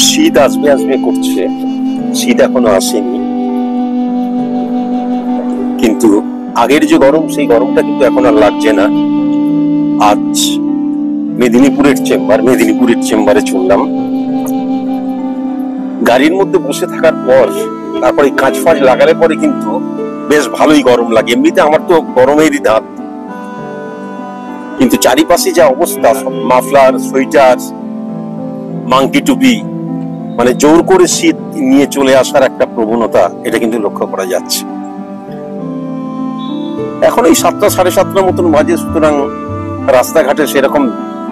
শীত আসবে আসবে করছে, শীত এখনো আসেনি, কিন্তু আগের যে গরম সেই গরমটা কিন্তু এখন আর লাগছে না। আজ মেদিনীপুরের চেম্বারে চললাম। গাড়ির মধ্যে বসে থাকার পর তারপরে কাঁচ ফাঁচ লাগালে পরে কিন্তু বেশ ভালোই গরম লাগে। এমনিতে আমার তো গরমেরই দাঁত, কিন্তু চারিপাশে যা অবস্থা, সব মাফলার, সোয়েটার, মাংকি টুপি, মানে জোর করে শীত নিয়ে চলে আসার একটা প্রবণতা, এটা কিন্তু লক্ষ্য করা যাচ্ছে। এখন এই 7টা 7:30 মতন বাজে, সুতরাং রাস্তাঘাটে সেরকম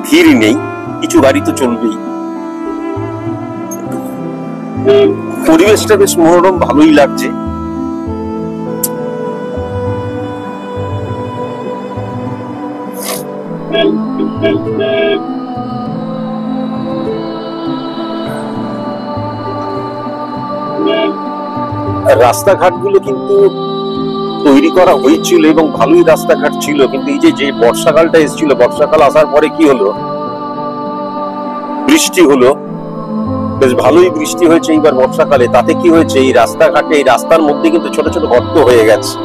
ভিড়ই নেই, কিছু গাড়ি তো চলবেই। পরিবেশটা বেশ মনোরম, ভালোই লাগছে। রাস্তাঘাটগুলো কিন্তু তৈরি করা হয়েছিল এবং ভালোই রাস্তাঘাট ছিল, কিন্তু এই যে বর্ষাকালটা এসেছিল, বর্ষাকাল আসার পরে কি হলো, বৃষ্টি হলো, বেশ ভালোই বৃষ্টি হয়েছে এইবার বর্ষাকালে। তাতে কি হয়েছে, এই রাস্তাঘাটে, এই রাস্তার মধ্যে কিন্তু ছোট ছোট গর্ত হয়ে গেছে।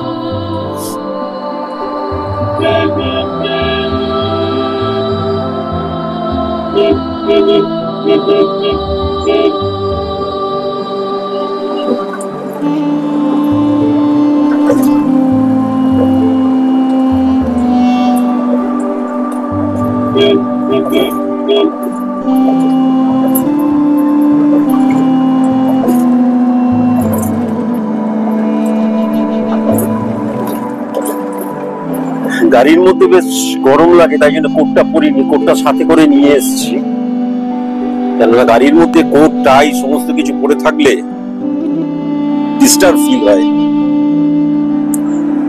গাড়ির মধ্যে বেশ গরম লাগে, তাই জন্য কোটটা পরিনি, কোটটা সাথে করে নিয়ে এসেছি। কেননা গাড়ির মধ্যে কোট টাই সমস্ত কিছু পরে থাকলে ডিস্টার্ব ফিল হয়।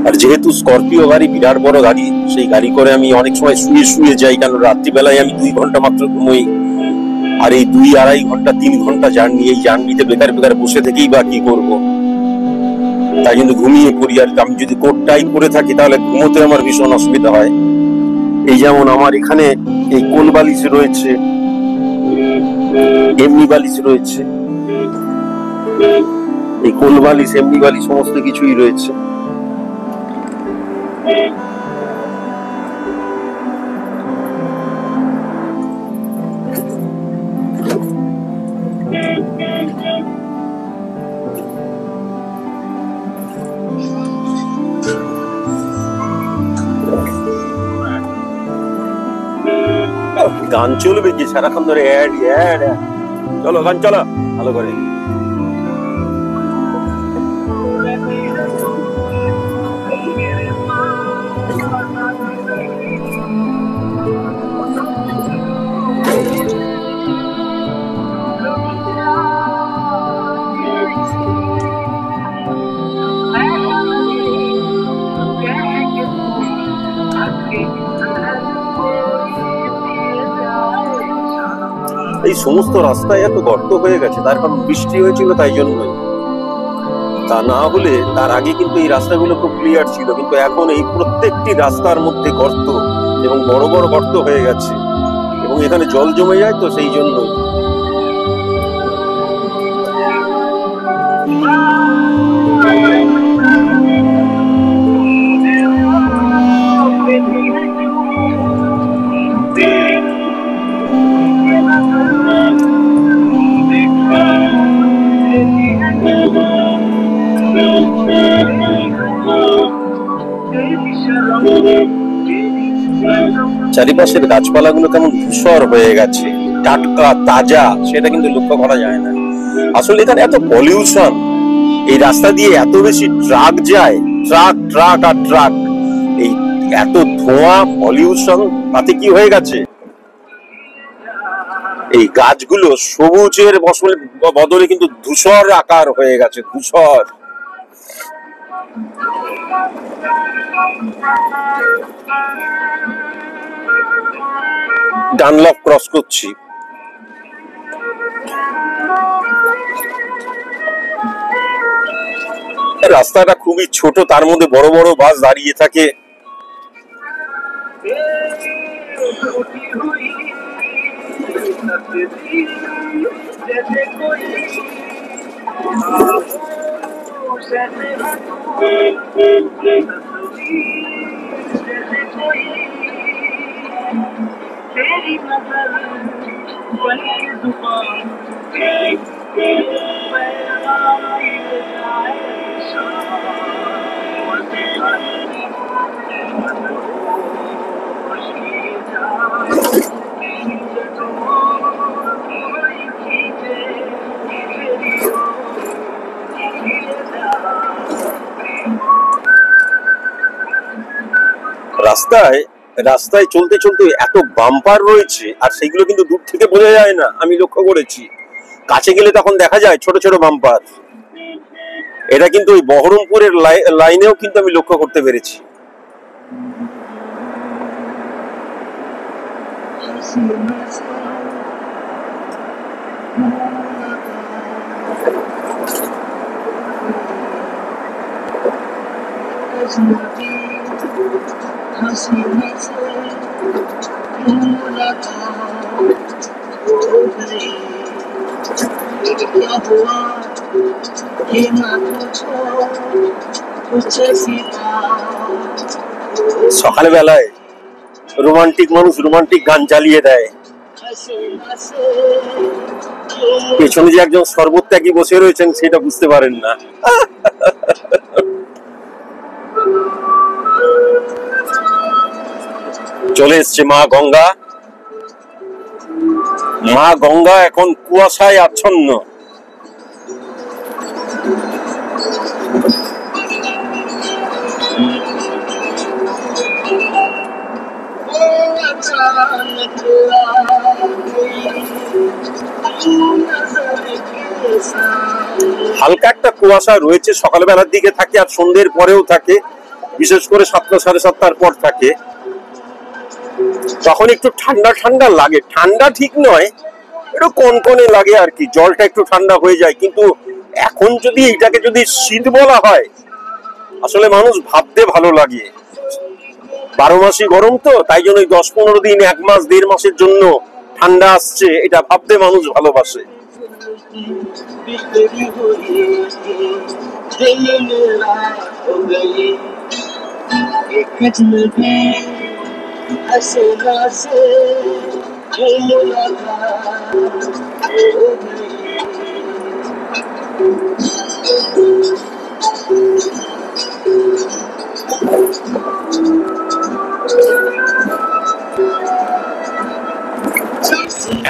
আর যেহেতু স্করপিও গাড়ি, বিরাট বড় গাড়ি, সেই গাড়ি করে আমি অনেক সময় শুয়ে শুয়ে যাই, কারণ রাত্রিবেলায় আমি 2 ঘন্টা মাত্র ঘুমোই। আর এই 2-2.5 ঘন্টা 3 ঘন্টা জার্নি, এই জার্নিতে বেকার বেকার বসে থেকেই বা কি করবো, তাই কিন্তু ঘুমিয়ে পড়ি। আর আমি যদি কোটটাই পরে থাকি তাহলে ঘুমোতে আমার ভীষণ অসুবিধা হয়। এই যেমন আমার এখানে এই কোল বালিশ রয়েছে, এমনি বালিশ রয়েছে, এই কোল বালিশ, এমনি বালিশ সমস্ত কিছুই রয়েছে। গান চলবে কি সারাক্ষণ ধরে? অ্যাড অ্যাড, চলো গান চলো ভালো করে। এই সমস্ত রাস্তায় এত গর্ত হয়ে গেছে, তার কারণ বৃষ্টি হয়েছিল তাই জন্যই। তা না হলে তার আগে কিন্তু এই রাস্তাগুলো খুব ক্লিয়ার ছিল, কিন্তু এখন এই প্রত্যেকটি রাস্তার মধ্যে গর্ত, এবং বড় বড় গর্ত হয়ে গেছে, এবং এখানে জল জমে যায়, তো সেই জন্যই। চারিপাশের গাছপালাগুলো কেমন ধূসর হয়ে গেছে, টাটকা তাজা, সেটা কিন্তু লক্ষ্য করা যায় না। আসলে এখানে এত পলিউশন, এই রাস্তা দিয়ে এত বেশি ট্রাক যায়, ট্রাক ট্রাক আর ট্রাক, এই এত ধোঁয়া, পলিউশন, তাতে কি হয়ে গেছে, এই গাছগুলো সবুজের বদলে কিন্তু ধূসর আকার হয়ে গেছে, ধূসর। ডানলপ ক্রস করছি, রাস্তাটা খুবই ছোট, তার মধ্যে বড় বড় বাস দাঁড়িয়ে থাকে। রাস্তায় রাস্তায় চলতে চলতে এত বাম্পার রয়েছে, আর সেগুলো কিন্তু দূর থেকে বোঝা যায় না, আমি লক্ষ্য করেছি। কাছে গেলে তখন দেখা যায় ছোট ছোট বাম্পার। এটা কিন্তু ওই বহরমপুরের লাইনেও কিন্তু আমি লক্ষ্য করতে পেরেছি। সকালবেলায় রোমান্টিক মানুষ রোমান্টিক গান চালিয়ে দেয়, পেছনে যে একজন শরবত ত্যাগী বসে রয়েছেন সেটা বুঝতে পারেন না। চলে এসছে মা গঙ্গা। মা গঙ্গা এখন কুয়াশায় আচ্ছন্ন। হালকা একটা কুয়াশা রয়েছে, সকালবেলার দিকে থাকে আর সন্ধ্যের পরেও থাকে, বিশেষ করে 7টা সাড়ে 7টার পর থাকে। তখন একটু ঠান্ডা ঠান্ডা লাগে, ঠান্ডা ঠিক নয়, একটু কনকনে লাগে আর কি, জলটা একটু ঠান্ডা হয়ে যায়। কিন্তু এখন যদি এটাকে যদি শীত বলা হয়, আসলে মানুষ ভাবতে ভালো লাগে। 12 মাসই গরম, তো তাই জন্য 10-15 দিন, 1 মাস 1.5 মাসের জন্য ঠান্ডা আসছে, এটা ভাবতে মানুষ ভালোবাসে।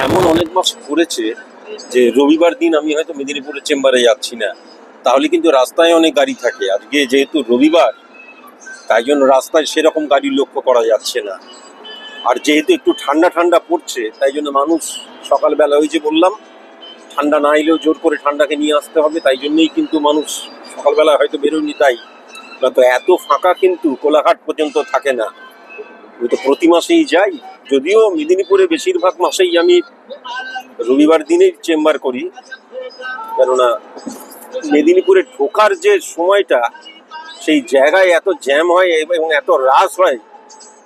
এমন অনেক মাস পড়েছে যে রবিবার দিন আমি হয়তো মেদিনীপুরের চেম্বারে যাচ্ছি না, তাহলে কিন্তু রাস্তায় অনেক গাড়ি থাকে। আজকে যেহেতু রবিবার, তাই জন্য রাস্তায় সেরকম গাড়ি লক্ষ্য করা যাচ্ছে না। আর যেহেতু একটু ঠান্ডা ঠান্ডা পড়ছে, তাই জন্য মানুষ সকালবেলা, ওই যে বললাম, ঠান্ডা না এলেও জোর করে ঠান্ডাকে নিয়ে আসতে হবে, তাই জন্যই কিন্তু মানুষ সকালবেলা হয়তো বেরোয়নি। তাই তো এত ফাঁকা কিন্তু কোলাঘাট পর্যন্ত থাকে না। আমি তো প্রতি মাসেই যাই, যদিও মেদিনীপুরে বেশিরভাগ মাসেই আমি রবিবার দিনেই চেম্বার করি, কেননা মেদিনীপুরে ঢোকার যে সময়টা, সেই জায়গায় এত জ্যাম হয় এবং এত রাশ হয়,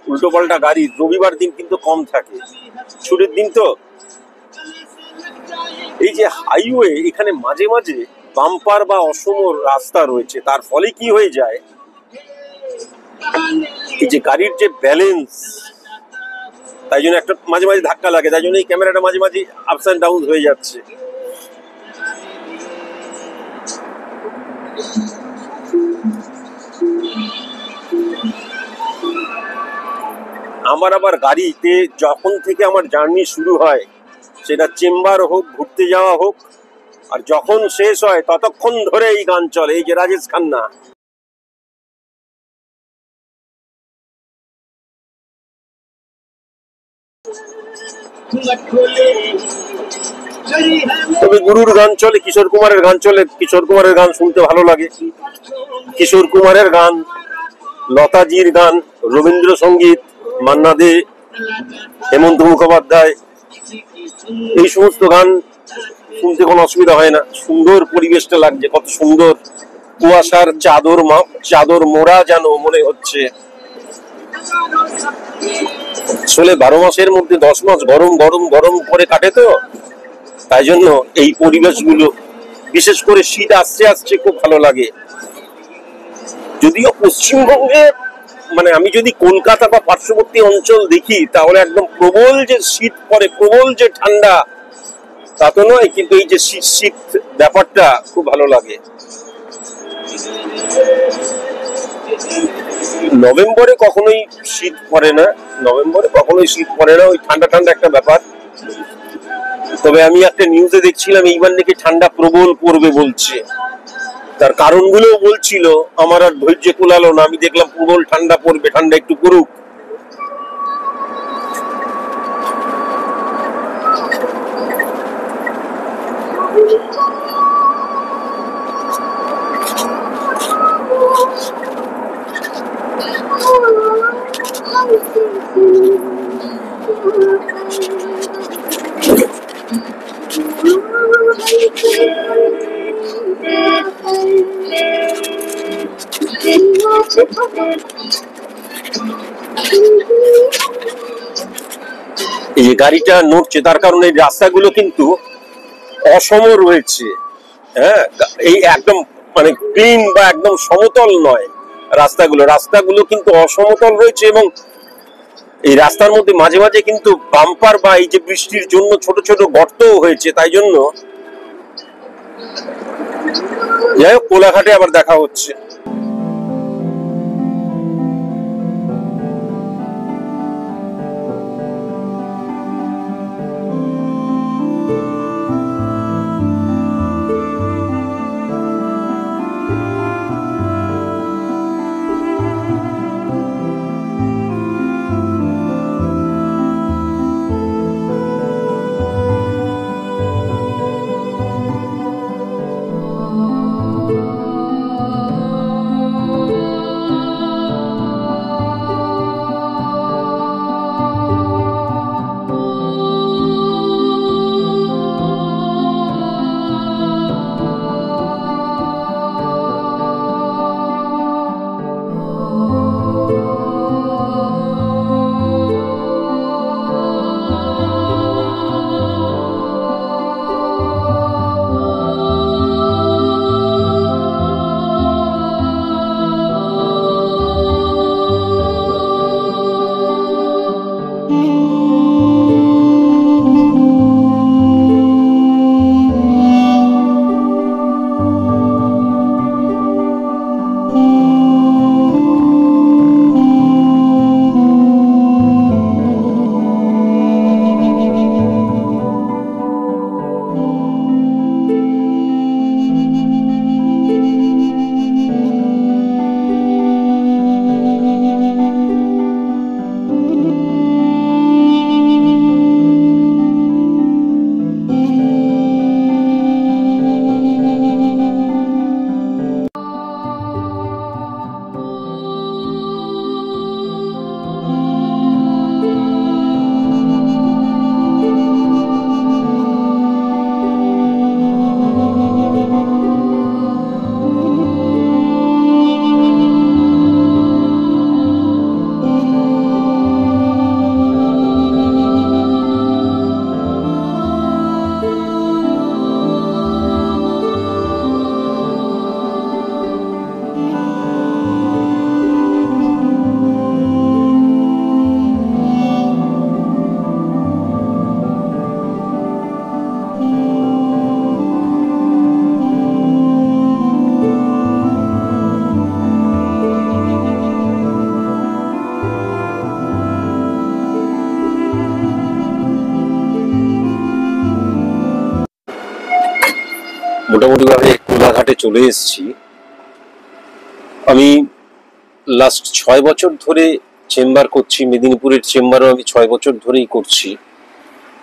উল্টো পাল্টা গাড়ি। রবিবার দিন কিন্তু কম থাকে, ছুটির দিন তো। এই যে হাইওয়ে, এখানে মাঝে মাঝে বাম্পার বা অসম রাস্তা রয়েছে, তার ফলে কি হয়ে যায়, এই যে গাড়ির যে ব্যালেন্স, তাই জন্য একটা মাঝে মাঝে ধাক্কা লাগে, তাই জন্য এই ক্যামেরাটা মাঝে মাঝে আপস অ্যান্ড ডাউন হয়ে যাচ্ছে। আমার আবার গাড়িতে যখন থেকে আমার জার্নি শুরু হয়, সেটা চেম্বার হোক, ঘুরতে যাওয়া হোক, আর যখন শেষ হয় ততক্ষণ ধরে এই গান চলে, এই যে রাজেশ খান্না। তবে গুরুর গান চলে, কিশোর কুমারের গান চলে, কিশোর কুমারের গান শুনতে ভালো লাগে। কিশোর কুমারের গান, লতাজির গান, রবীন্দ্রসঙ্গীত, মান্না দে, হেমন্ত মুখোপাধ্যায়, এই সমস্ত গান শুনতে কোনো অসুবিধা হয় না। সুন্দর পরিবেশটা লাগছে, কত সুন্দর, কুয়াশার চাদর মোড়া যেন মনে হচ্ছে। আসলে 12 মাসের মধ্যে 10 মাস গরম গরম গরম করে কাটে, তো তাই জন্য এই পরিবেশগুলো, বিশেষ করে শীত আসছে আসছে খুব ভালো লাগে। যদিও পশ্চিমবঙ্গে মানে আমি যদি কলকাতা বা পার্শ্ববর্তী অঞ্চল দেখি তাহলে একদম প্রবল যে শীত পড়ে, প্রবল যে ঠান্ডা, তা তো নয়, কিন্তু এই যে শীত শীত ব্যাপারটা খুব ভালো লাগে। নভেম্বরে কখনোই শীত পড়ে না, ওই ঠান্ডা ঠান্ডা একটা ব্যাপার। তবে আমি একটা নিউজে দেখছিলাম এইবার নাকি ঠান্ডা প্রবল পড়বে বলছে, তার কারণগুলো বলছিল, আমার আর ধৈর্য কুলালো না, আমি দেখলাম প্রবল ঠান্ডা পড়বে, ঠান্ডা একটু পড়ুক। এই যে গাড়িটা নড়ছে তার কারণে এই রাস্তাগুলো কিন্তু অসম রয়েছে। হ্যাঁ, এই একদম মানে ক্লিন বা একদম সমতল নয় রাস্তাগুলো কিন্তু অসমতল রয়েছে, এবং এই রাস্তার মধ্যে মাঝে মাঝে কিন্তু বাম্পার বা এই যে বৃষ্টির জন্য ছোট ছোট গর্তও হয়েছে। তাই জন্য যাই হোক, কোলাঘাটে আবার দেখা হচ্ছে। মোটামুটি ভাবে কোলাঘাটে চলে এসেছি। আমি লাস্ট 6 বছর ধরে চেম্বার করছি, মেদিনীপুরের চেম্বারও আমি 6 বছর ধরেই করছি।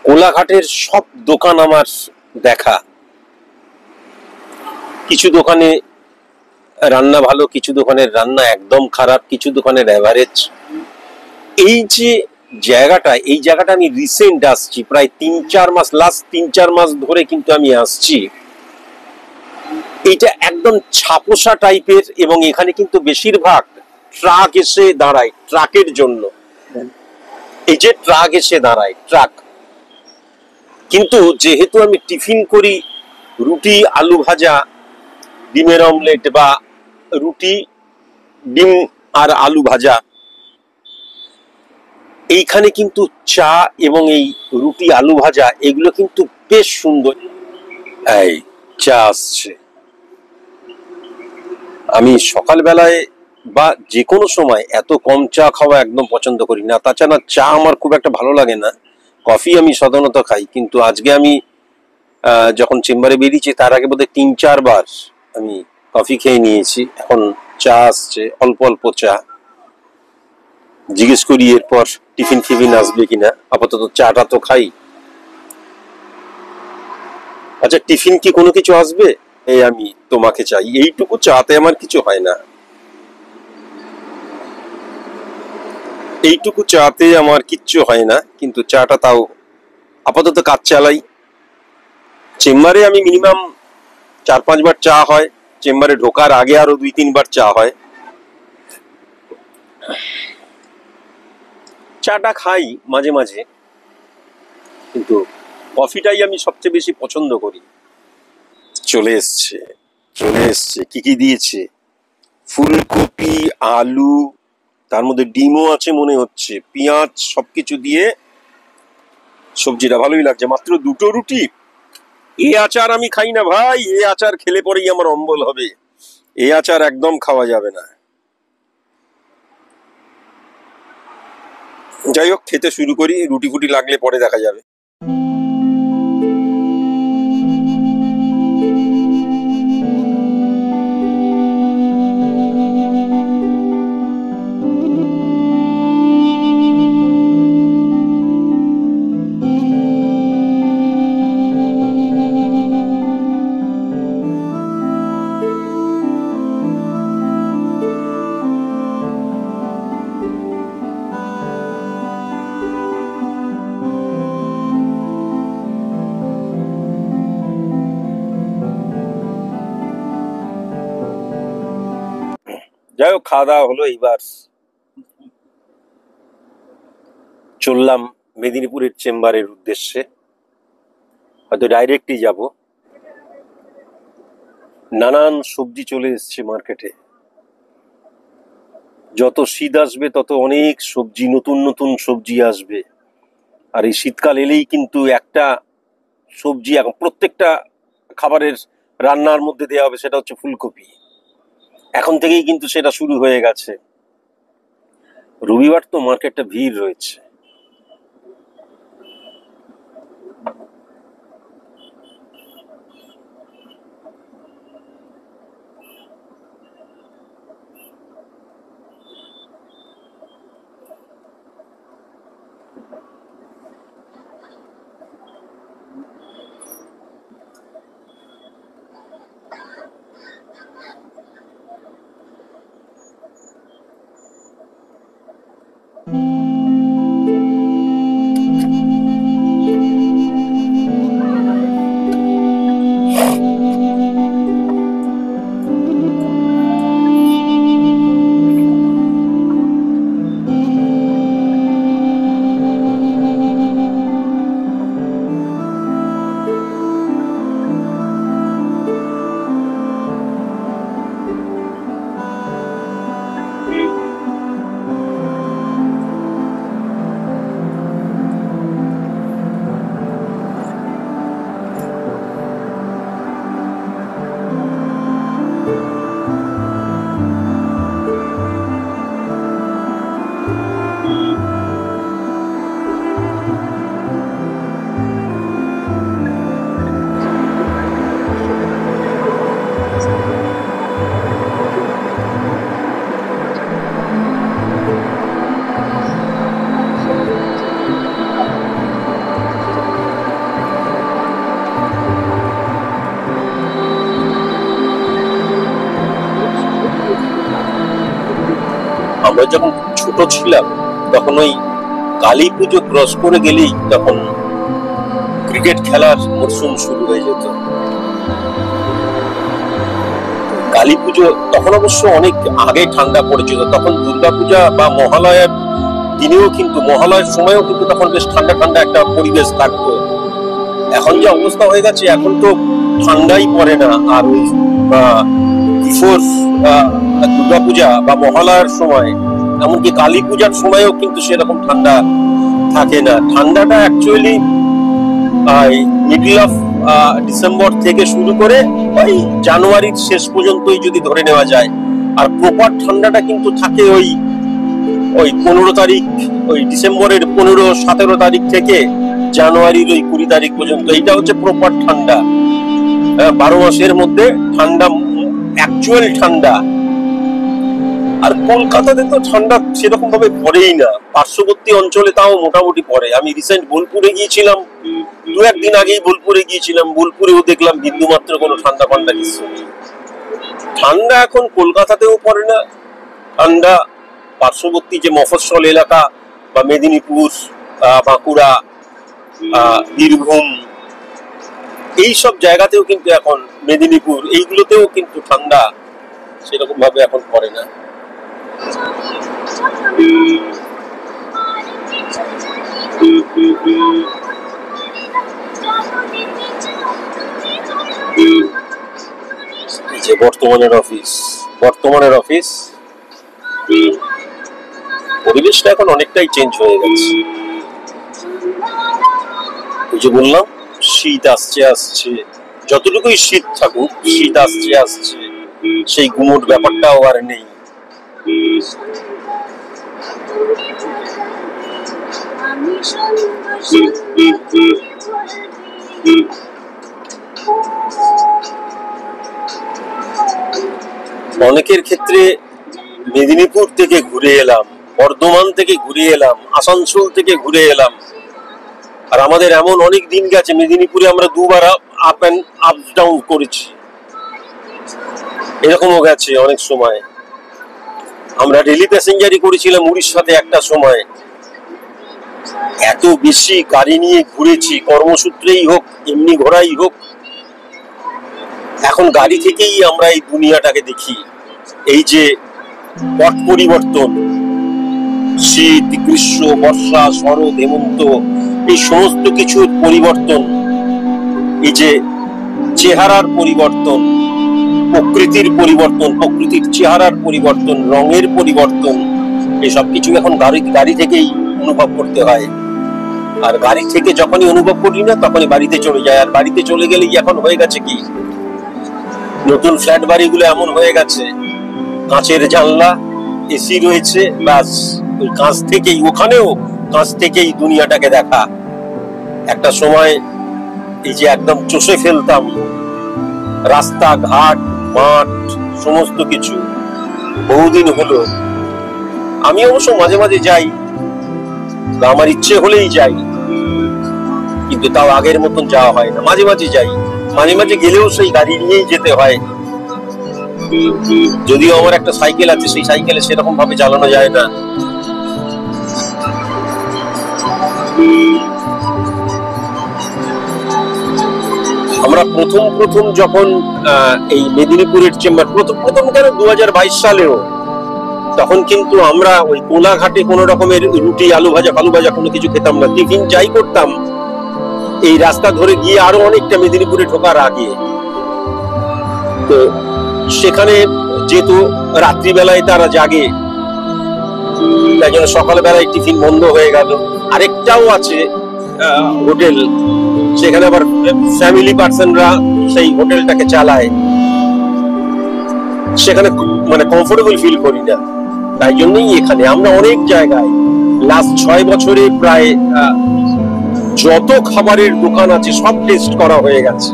কোলাঘাটের সব দোকান আমার দেখা। কিছু দোকানে রান্না ভালো, কিছু দোকানের রান্না একদম খারাপ, কিছু দোকানের অ্যাভারেজ। এই যে জায়গাটা, এই জায়গাটা আমি রিসেন্ট আসছি, প্রায় 3-4 মাস, লাস্ট 3-4 মাস ধরে কিন্তু আমি আসছি। এটা একদম ছাপোষা টাইপের, এবং এখানে কিন্তু বেশিরভাগ ট্রাক এসে দাঁড়ায় ট্রাকের জন্য, এই যে ট্রাক এসে দাঁড়ায় ট্রাক, কিন্তু যেহেতু আমি টিফিন করি রুটি আলু ভাজা ডিমের অমলেট বা রুটি ডিম আর আলু ভাজা, এইখানে কিন্তু চা এবং এই রুটি আলু ভাজা এগুলো কিন্তু বেশ সুন্দর। এই চা আসছে। আমি সকালবেলায় বা যে কোনো সময় এত কম চা খাওয়া একদম পছন্দ করি না, তাছাড়া চা আমার খুব একটা ভালো লাগে না, কফি আমি সাধারণত খাই। কিন্তু আজকে আমি যখন চেম্বারে বেরিয়েছি তার আগে বোধহয় 3-4 বার আমি কফি খেয়ে নিয়েছি। এখন চা আসছে, অল্প অল্প চা। জিজ্ঞেস করি এরপর টিফিন ফিফিন আসবে কিনা, আপাতত চাটা তো খাই। আচ্ছা, টিফিন কি কোনো কিছু আসবে? এই আমি তোমাকে চাই, এইটুকু চাতে আমার কিছু হয় না, এইটুকু চাতে আমার কিচ্ছু হয় না, কিন্তু চাটা তাও আপাতত কাজ চালাই। চেম্বারে আমি মিনিমাম 4-5 বার চা হয়, চেম্বারে ঢোকার আগে আরো 2-3 বার চা হয়। চাটা খাই মাঝে মাঝে, কিন্তু কফিটাই আমি সবচেয়ে বেশি পছন্দ করি। চলে এসছে, চলে এসছে। কি কি দিয়েছে? ফুলকপি, আলু, তার মধ্যে ডিমও আছে মনে হচ্ছে, পেঁয়াজ, সবকিছু দিয়ে সবজিটা ভালোই লাগছে। মাত্র 2টো রুটি। এ আচার আমি খাই না ভাই, এ আচার খেলে পরেই আমার অম্বল হবে, এ আচার একদম খাওয়া যাবে না। যাই হোক, খেতে শুরু করি, রুটি ফুটি লাগলে পরে দেখা যাবে। যাই হোক, খাওয়া দাওয়া হলো, এইবার চললাম মেদিনীপুরের চেম্বারের উদ্দেশ্যে। হয়তো ডাইরেক্টই যাব। নানান সবজি চলে এসছে মার্কেটে, যত শীত আসবে তত অনেক সবজি, নতুন নতুন সবজি আসবে। আর এই শীতকাল এলেই কিন্তু একটা সবজি এখন প্রত্যেকটা খাবারের রান্নার মধ্যে দেওয়া হবে, সেটা হচ্ছে ফুলকপি। এখন থেকেই কিন্তু সেটা শুরু হয়ে গেছে। রবিবার তো মার্কেটটা ভিড় রয়েছে। আমরা যখন ছোট ছিলাম তখন ওই কালী পুজো ক্রস করে গেলেই তখন ক্রিকেট খেলার মরশুম শুরু হয়ে যেত। কালী পুজো তখন অবশ্য অনেক আগে ঠান্ডা পড়েছিল, তখন দুর্গাপূজা বা মহালয়ার দিনেও কিন্তু, মহালয়ের সময়ও কিন্তু তখন বেশ ঠান্ডা ঠান্ডা একটা পরিবেশ থাকতো। এখন যে অবস্থা হয়ে গেছে, এখন তো ঠান্ডাই পড়ে না। আর বিফোর দুর্গাপূজা বা মহালয়ার সময়, এমনকি কালী পূজার সময়ও কিন্তু সেরকম ঠান্ডা থাকে না। ঠান্ডাটা অ্যাকচুয়ালি মিডল অফ ডিসেম্বর থেকে শুরু করে ওই জানুয়ারির শেষ পর্যন্তই যদি ধরে নেওয়া যায়। আর প্রপার ঠান্ডাটা কিন্তু থাকে ওই 15 তারিখ, ওই ডিসেম্বরের 15-17 তারিখ থেকে জানুয়ারির ওই 20 তারিখ পর্যন্ত। এইটা হচ্ছে প্রপার ঠান্ডা। 12 মাসের মধ্যে ঠান্ডা, অ্যাকচুয়াল ঠান্ডা। আর কলকাতাতে তো ঠান্ডা সেরকম ভাবে পড়েই না, পার্শ্ববর্তী অঞ্চলে তাও মোটামুটি পড়ে। আমি রিসেন্ট বোলপুরে গিয়েছিলাম, 2-1 দিন আগেই বোলপুরে গিয়েছিলাম, বোলপুরেও দেখলাম বিন্দুমাত্র কোনো ঠান্ডা পান্ডা কিছু নেই। ঠান্ডা এখন কলকাতাতেও পড়ে না। ঠান্ডা পার্শ্ববর্তী যে মফস্বল এলাকা বা মেদিনীপুর, বাঁকুড়া, বীরভূম, এইসব জায়গাতেও কিন্তু এখন, মেদিনীপুর, এইগুলোতেও কিন্তু ঠান্ডা সেরকম ভাবে এখন পড়ে না। যে বর্তমানের অফিস পরিবেশটা এখন অনেকটাই চেঞ্জ হয়ে গেছে। ওই যে বললাম, শীত আসছে, যতটুকুই শীত থাকুক, শীত আসছে, সেই গুমোট ব্যাপারটাও আর নেই। অনেকের ক্ষেত্রে মেদিনীপুর থেকে ঘুরে এলাম, বর্ধমান থেকে ঘুরে এলাম, আসানসোল থেকে ঘুরে এলাম, আর আমাদের এমন অনেক দিন গেছে মেদিনীপুরে আমরা 2বার আপ ডাউন করেছি। এরকমও গেছে অনেক সময়। আমরা ডেলি প্যাসেঞ্জারই করেছিলাম উড়িষ্যাতে একটা সময়। এত বেশি গাড়ি নিয়ে ঘুরেছি, কর্মসূত্রেই হোক, এমনি ঘোরাই হোক। এখন গাড়ি থেকেই আমরা এই দুনিয়াটাকে দেখি। এই যে পট পরিবর্তন, শীত, গ্রীষ্ম, বর্ষা, শরৎ, হেমন্ত, এই সমস্ত কিছুর পরিবর্তন, এই যে চেহারার পরিবর্তন, প্রকৃতির পরিবর্তন, প্রকৃতির চেহারার পরিবর্তন, রঙের পরিবর্তন, এসব কিছু এখন গাড়ি থেকেই অনুভব করতে হয়। আর গাড়ি থেকে যখনই অনুভব করি না, তখনই বাড়িতে চলে যায়। আর বাড়িতে চলে গেলেই এখন হয়ে গেছে কি, নতুন ফ্ল্যাট বাড়িগুলো এমন হয়ে গেছে, কাঁচের জানলা, এসি রয়েছে, ব্যাস ওই কাঁচ থেকেই, ওখানেও কাঁচ থেকেই দুনিয়াটাকে দেখা। একটা সময় এই যে একদম চষে ফেলতাম রাস্তাঘাট, মাঠ, সমস্ত কিছু, বহুদিন হলো। আমি অবশ্য মাঝে মাঝে যাই, আমার ইচ্ছে হলেই যাই, কিন্তু তাও আগের মতন যাওয়া হয় না। মাঝে মাঝে যাই, মাঝে মাঝে গেলেও সেই গাড়ি নিয়েই যেতে হয়। যদিও আমার একটা সাইকেল আছে, সেই সাইকেলে সেরকম ভাবে চালানো যায় না। আমরা প্রথম যখন এই মেদিনীপুরের চেম্বার প্রথম কেন 2022 সালেও, তখন কিন্তু আমরা ওই কোলাঘাটে কোনো রকমের রুটি, আলু ভাজা, ফালু ভাজা কোনো কিছু খেতাম না। টিফিন যাই করতাম, এই রাস্তা ধরে গিয়ে আরো অনেকটা মেদিনীপুরে ঢোকার আগে, তো সেখানে যেহেতু রাত্রিবেলায় তারা জাগে, তাই জন্য সকালবেলায় টিফিন বন্ধ হয়ে গেল। আরেকটাও আছে হোটেল, সেখানে আবার ফ্যামিলি পার্সনরা সেই হোটেলটাকে চালায়, সেখানে মানে কমফোর্টেবল ফিল করি না। তাই জন্যই এখানে আমরা অনেক জায়গায় লাস্ট 6 বছরে প্রায় যত খাবারের দোকান আছে সব টেস্ট করা হয়ে গেছে।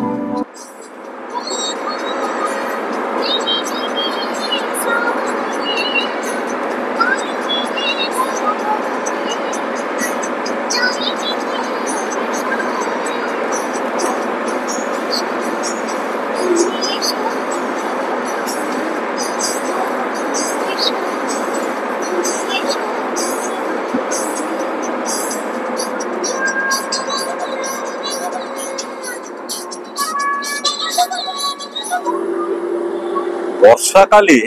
বর্ষাকালে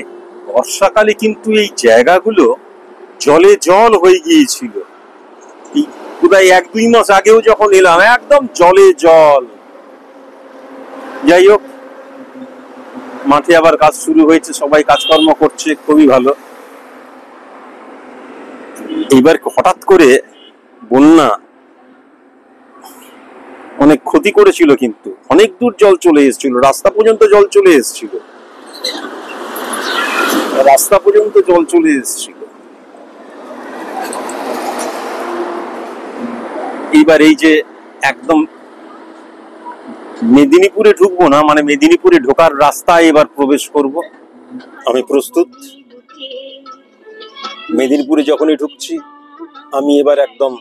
বর্ষাকালে কিন্তু এই জায়গাগুলো জলে জল হয়ে গিয়েছিল। এই প্রায় 1-2 মাস আগেও যখন এলাম একদম জলে জল। যাই হোক, মাঠে আবার কাজ শুরু হয়েছে, সবাই কাজকর্ম করছে, খুবই ভালো। এইবার হঠাৎ করে বন্যা অনেক ক্ষতি করেছিল, কিন্তু অনেক দূর জল চলে এসেছিল, রাস্তা পর্যন্ত জল চলে এসেছিল, এইবার এই যে একদম মেদিনীপুরে ঢুকবো না, মানে মেদিনীপুরে ঢোকার রাস্তায় এবার প্রবেশ করব, আমি প্রস্তুত। মেদিনীপুরে যখনই ঢুকছি আমি এবার একদম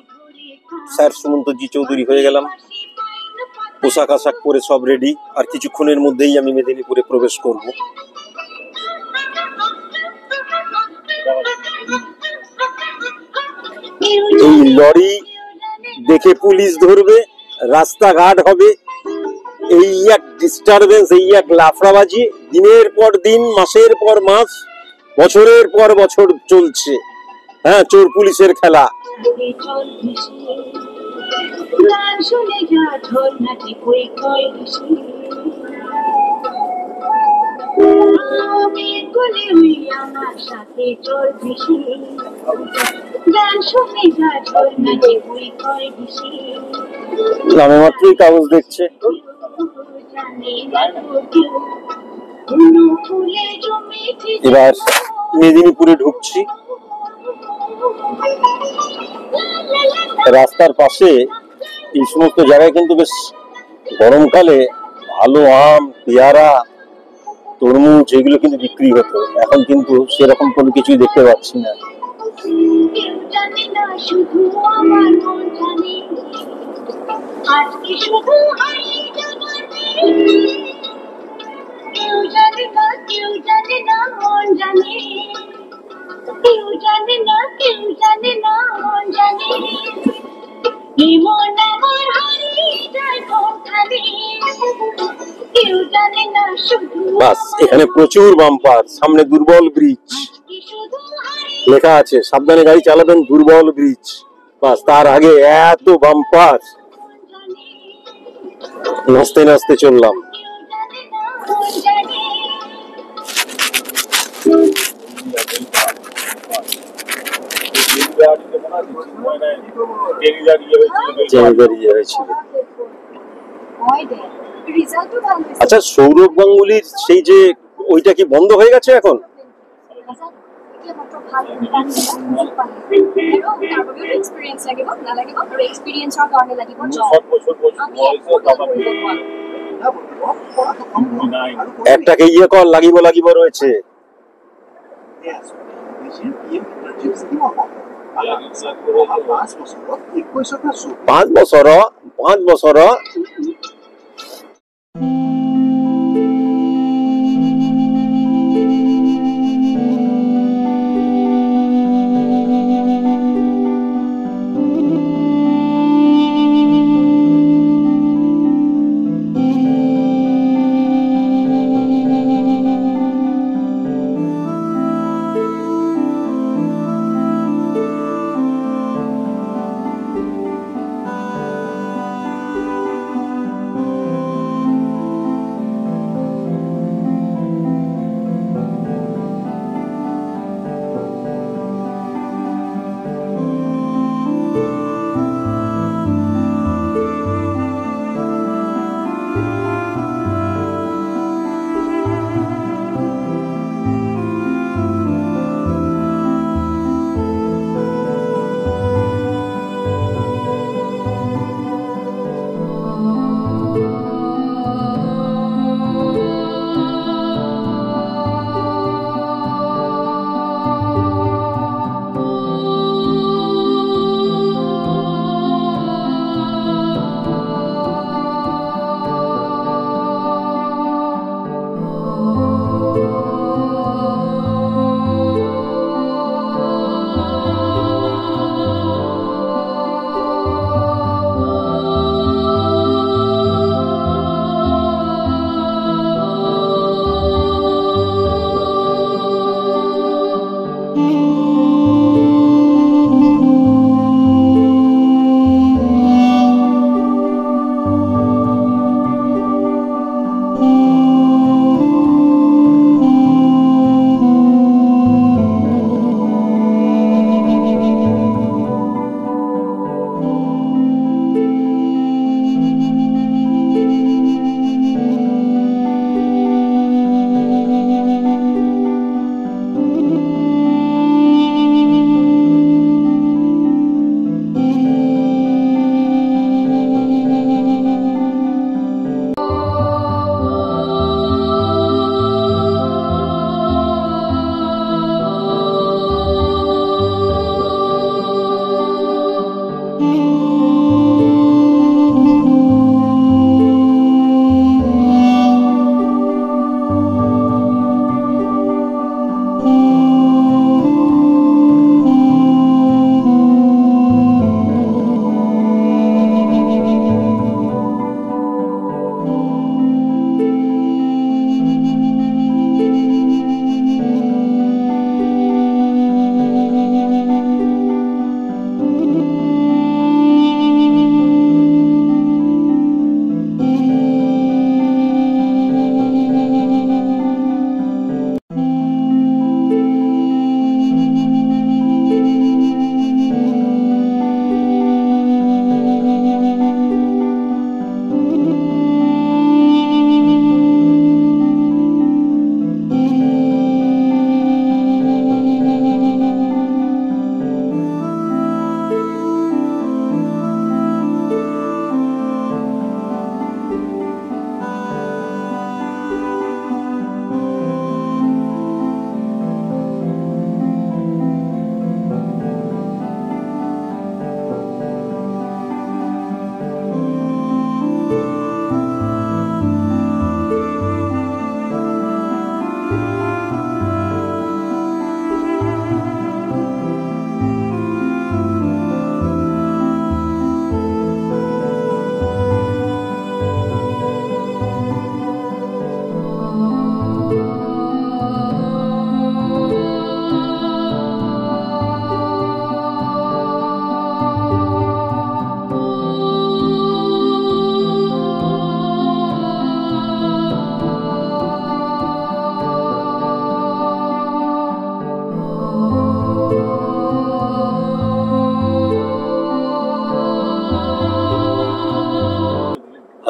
স্যার সুমন্তজি চৌধুরী হয়ে গেলাম, পোশাক আশাক পরে সব রেডি, আর কিছুক্ষণের মধ্যেই আমি মেদিনীপুরে প্রবেশ করব। এই লরি দেখে পুলিশ ধরবে, রাস্তাঘাট হবে, এই এক ডিস্টারবেন্স, এই এক লাফড়াবাজি দিনের পর দিন, মাসের পর মাস, বছরের পর বছর চলছে। হ্যাঁ, চোর পুলিশের খেলা। নামে মাত্রই কাগজ দেখছে। এবার মেদিনীপুরে ঢুকছি। রাস্তার পাশে এই সমস্ত জায়গায় কিন্তু বেশ গরমকালে ভালো আম, পেয়ারা, তরমুজ এগুলো কিন্তু বিক্রি হতো, এখন কিন্তু সেরকম কোনো কিছুই দেখতে পাচ্ছি না। বাস, এখানে প্রচুর বাম্পার, সামনে দুর্বল ব্রিজ লেখা আছে, সাবধানে গাড়ি চালাবেন, দুর্বল ব্রিজ। বাস, তার আগে এত বাম্পার, নাচতে নাচতে চললাম। আচ্ছা, সৌরভ গাঙ্গুলির সেই যে ওইটা কি বন্ধ হয়ে গেছে এখন? একটাকে ইয়ে কর, লাগিব রয়েছে। 5 বছর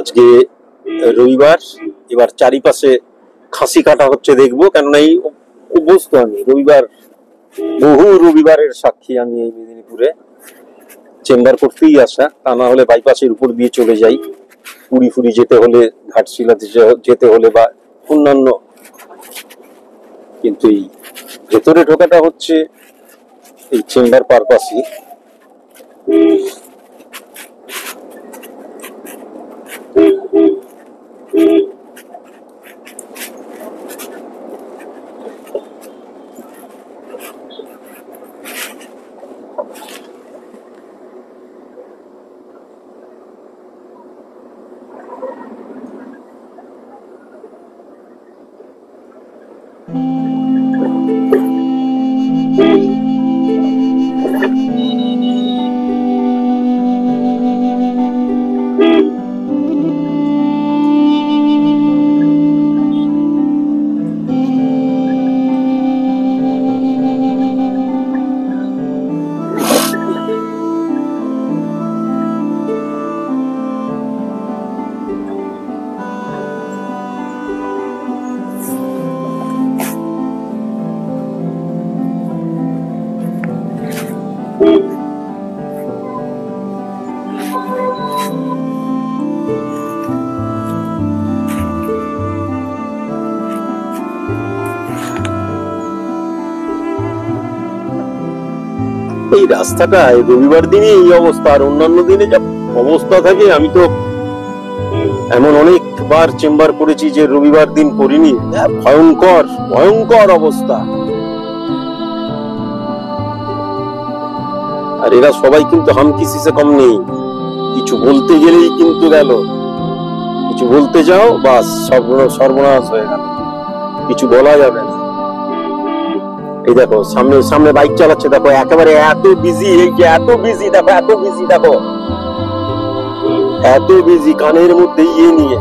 আজকে রবিবার, এবার চারিপাশে খাসি কাটা হচ্ছে, দেখবো। কেননা এই অভ্যস্ত আমি, রবিবার, বহু রবিবারের সাক্ষী আমি এই মেদিনীপুরে। চেম্বার করতেই আসা, তা না হলে বাইপাসের উপর দিয়ে চলে যাই পুরী ফুরি যেতে হলে, ঘাটশিলাতে যেতে হলে বা অন্যান্য। কিন্তু এই ভেতরে ঢোকাটা হচ্ছে এই চেম্বার পারপাসই। এই রাস্তাটা রবিবার দিনে এই অবস্থা, আর অন্যান্য দিনে যা অবস্থা থাকে, আমি তো এমন অনেকবার চেম্বার করেছি যে রবিবার দিন করিনি। ভয়ঙ্কর ভয়ঙ্কর অবস্থা। আর এরা সবাই কিন্তু হামকিসিসে কম নেই, কিছু বলতে গেলেই কিন্তু গেল, কিছু বলতে যাও বাস সর্বনাশ হয়ে গেল, কিছু বলা যাবে না। এই দেখো সামনে সামনে বাইক চালাচ্ছে, দেখো একেবারে এত বিজি, এই যে এত বিজি, দেখো এত বিজি, দেখো এত বিজি, কানের মধ্যে ইয়ে নিয়ে।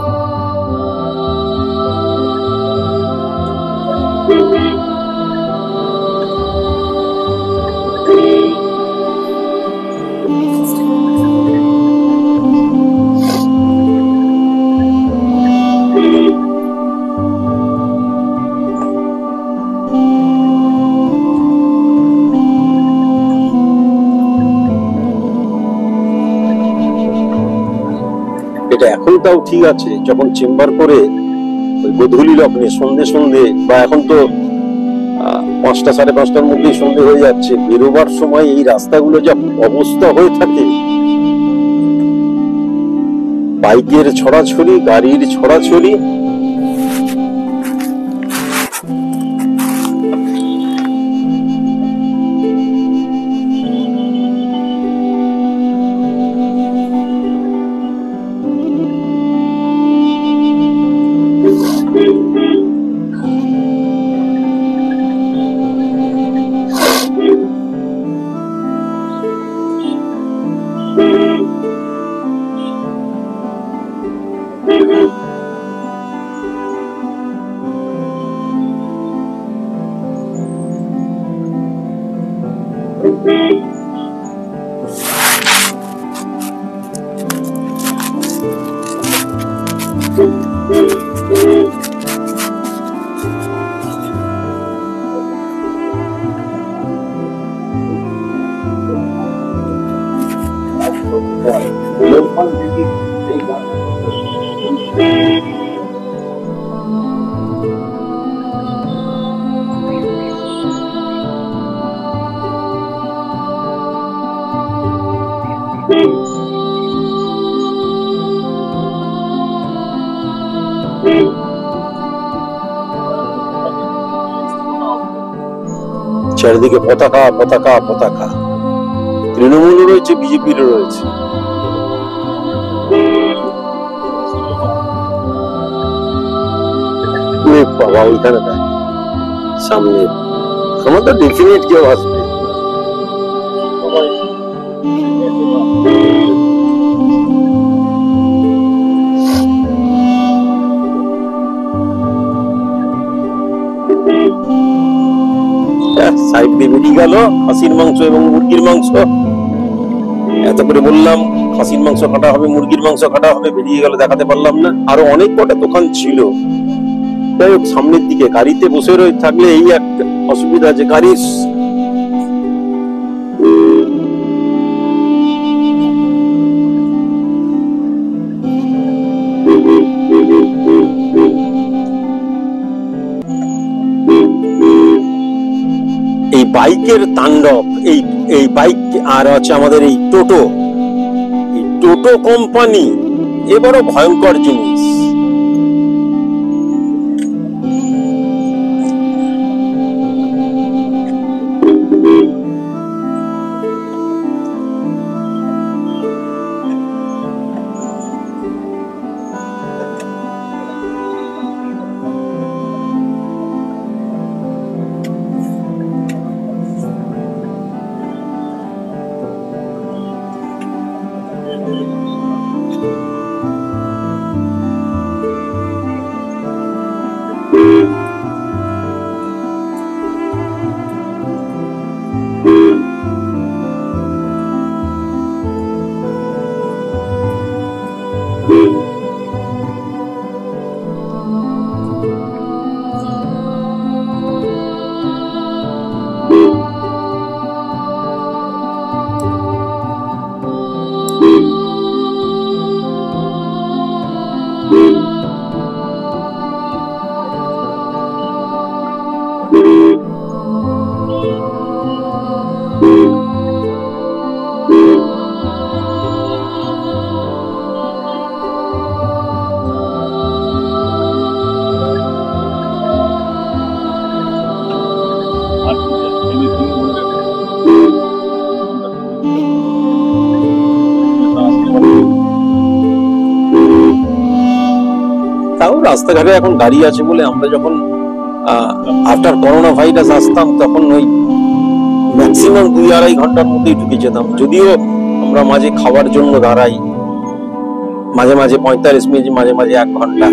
এটা এখন তাও ঠিক আছে, যখন চেম্বার করে ওই গোধূলি লগ্নে সন্ধে সন্ধে, বা এখন তো 5টা 5:30টার মধ্যেই সন্ধে হয়ে যাচ্ছে, বেরোবার সময় এই রাস্তাগুলো যা অবস্থা হয়ে থাকে, বাইকের ছড়াছড়ি, গাড়ির ছড়াছড়ি। চারিদিকে পতাকা পতাকা পতাকা, তৃণমূল রয়েছে, বিজেপির রয়েছে। বাবা ওইখানে দেখ সামনে, আমাদের ডেফিনেট কেউ আসবে। সাইড দিয়ে বেরিয়ে গেল খাসির মাংস এবং মুরগির মাংস। এত করে বললাম খাসির মাংস কাটা হবে, মুরগির মাংস কাটা হবে, বেরিয়ে গেল, দেখাতে পারলাম না। আরো অনেক কটা দোকান ছিল। যাই হোক, সামনের দিকে গাড়িতে বসে রয়ে থাকলে এই একটা অসুবিধা, যে গাড়ির এই বাইকের তাণ্ডব, এই এই বাইক আর হচ্ছে আমাদের এই টোটো কোম্পানি এবারও ভয়ঙ্কর জিনিস। তাও রাস্তাঘাটে এখন গাড়ি আছে বলে, আমরা যখন আফটার করোনা ভাইরাস আসতাম তখন ওই ম্যাক্সিমাম 2-2.5 ঘন্টার মধ্যেই ঢুকে যেতাম। যদিও আমরা মাঝে খাওয়ার জন্য দাঁড়াই, মাঝে মাঝে 45 মিনিট, মাঝে মাঝে 1 ঘন্টা।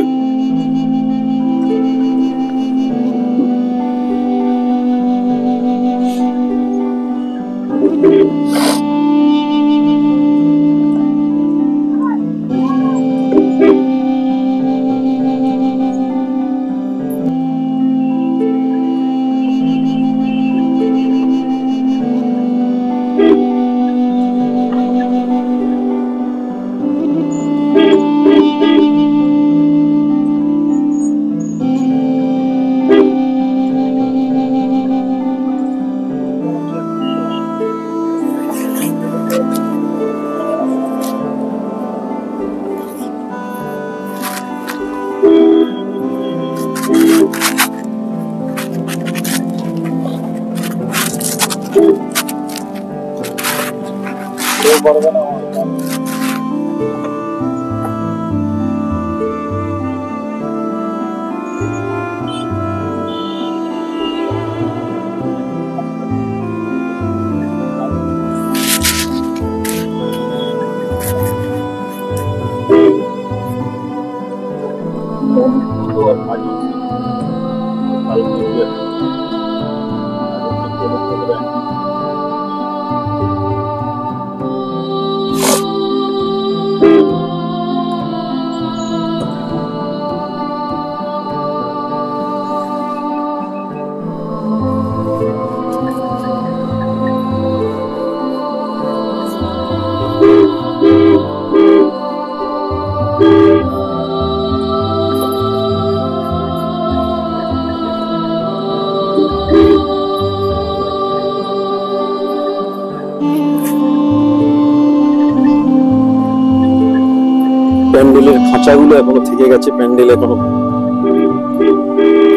প্যান্ডেলের খাঁচাগুলো এখনো থেকে গেছে, প্যান্ডেল এখনো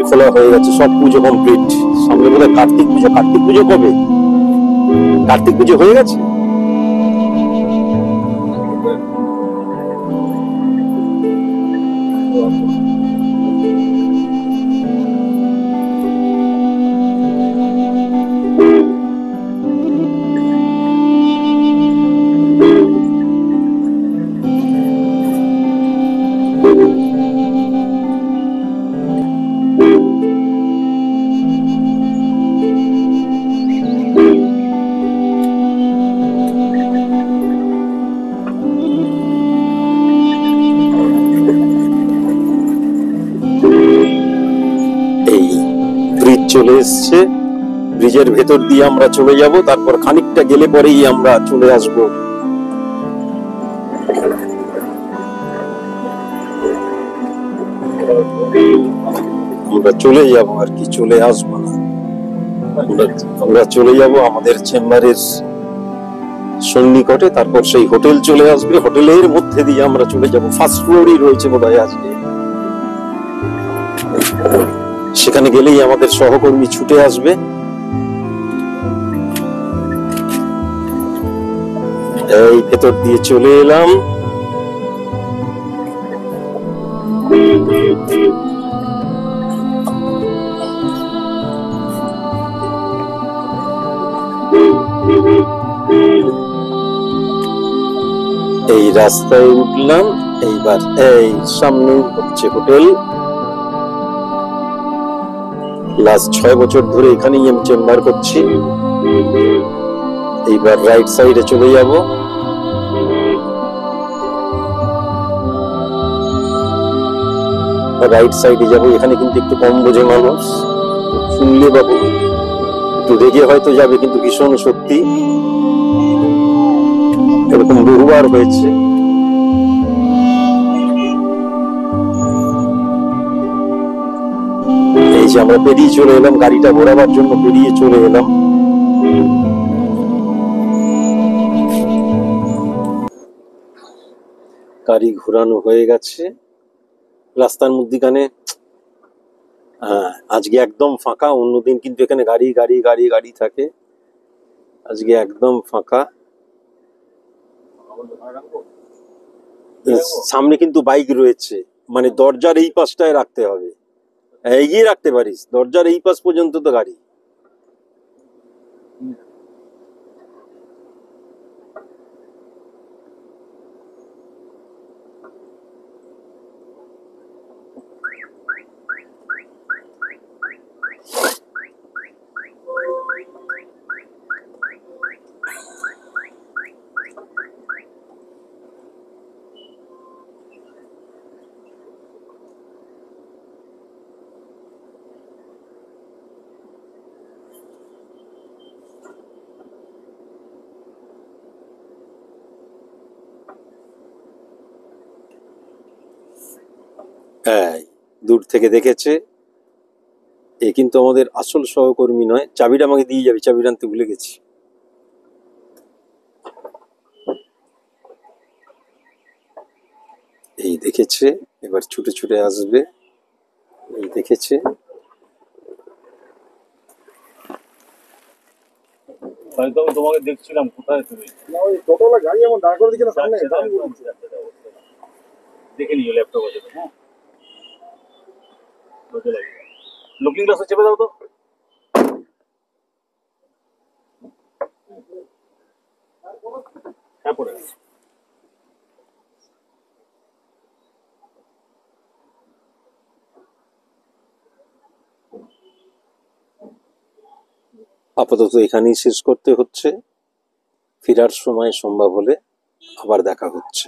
খোলা হয়ে গেছে, সব পুজো কমপ্লিট। সামনে বোধহয় কার্তিক পুজো। কার্তিক পুজো কবে? কার্তিক পুজো হয়ে গেছে। চলে এসছে। ব্রিজের ভেতর দিয়ে আমরা চলে যাব, তারপর খানিকটা গেলে পরেই আমরা চলে আসব আমরা চলে যাব আর কি, চলে আসবো না, আমরা চলে যাব আমাদের চেম্বারের সন্নিকটে। তারপর সেই হোটেল চলে আসবে, হোটেলের মধ্যে দিয়ে আমরা চলে যাব। ফার্স্ট ফ্লোরই রয়েছে বোধহয় আজকে। সেখানে গেলেই আমাদের সহকর্মী ছুটে আসবে। এই ভেতর দিয়ে চলে এলাম। এই রাস্তায় উঠলাম। এইবার এই সামনে হচ্ছে হোটেল। লাস্ট 6 বছর ধরে এখানেই আমি চেম্বার করছি। এইবার রাইট সাইডে চলে যাব। রাইট সাইডে যাব। এখানে কিন্তু একটু কম বোঝে মানুষ, শুনলে বাবু একটু রেগে হয়তো যাবে, কিন্তু ভীষণ সত্যি, এরকম বহুবার হয়েছে। এই যে আমরা পেরিয়ে চলে এলাম, গাড়িটা ঘোরাবার জন্য পেরিয়ে চলে এলাম। গাড়ি ঘোরানো হয়ে গেছে। রাস্তার মধ্যিখানে আজকে একদম ফাঁকা। অন্যদিন কিন্তু এখানে গাড়ি গাড়ি গাড়ি গাড়ি থাকে, আজকে একদম ফাঁকা। সামনে কিন্তু বাইক রয়েছে, মানে দরজার এই পাশটায় রাখতে হবে, এগিয়ে রাখতে পারিস, দরজার এই পাশ পর্যন্ত তো গাড়ি। হ্যাঁ, দূর থেকে দেখেছে। এ কিন্তু আমাদের আসল সহকর্মী নয়। চাবিটা আমাকে দিয়ে যাবি, চাবিটা আনতে ভুলে গেছি। এই দেখেছে, এবার ছুটে ছুটে আসবে। এই দেখেছে। হয়তো আমি তোমাকে দেখছিলাম, কোথায় তুমি? না, ওই টোটোলা গাড়ি এমন দাঁড় করে দিচ্ছে না সামনে, দাম বলছে। দেখে নিও ল্যাপটপ আছে তো। হ্যাঁ, লুকিং গ্লাসে চেপে দাও তো। হ্যাঁ, পড়ে গেছে। আপাতত এখানেই শেষ করতে হচ্ছে। ফেরার সময় সম্ভব হলে আবার দেখা হচ্ছে।